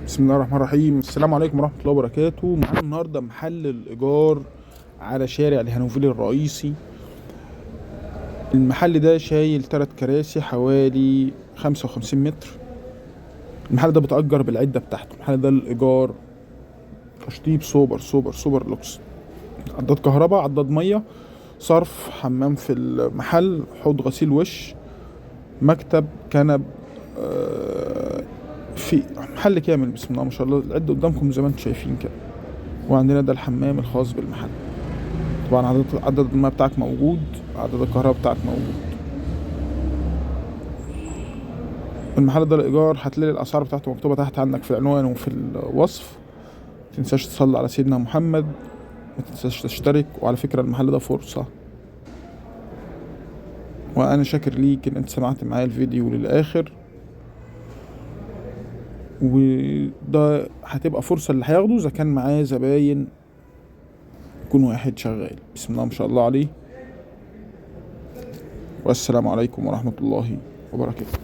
بسم الله الرحمن الرحيم. السلام عليكم ورحمة الله وبركاته. معانا النهاردة محل الإيجار على شارع الهانوفيل الرئيسي. المحل ده شايل 3 كراسي حوالي 55 متر. المحل ده بتأجر بالعدة بتاعته. المحل ده الإيجار تشطيب سوبر لوكس، عداد كهرباء، عداد مية، صرف، حمام في المحل، حوض غسيل وش، مكتب، كنب، في محل كامل. بسم الله ما شاء الله. العدة قدامكم زي ما انتم شايفين كده. وعندنا ده الحمام الخاص بالمحل. طبعا عدد الماء بتاعك موجود، عدد الكهرباء بتاعك موجود. المحل ده الإيجار هتلاقي الأسعار بتاعته مكتوبة تحت عندك في العنوان وفي الوصف. متنساش تصلي على سيدنا محمد، متنساش تشترك. وعلى فكرة المحل ده فرصة، وأنا شاكر ليك إن أنت سمعت معايا الفيديو للآخر. وده هتبقى فرصة اللي هياخده إذا كان معاه زباين يكون واحد شغال. بسم الله ما شاء الله عليه. والسلام عليكم ورحمة الله وبركاته.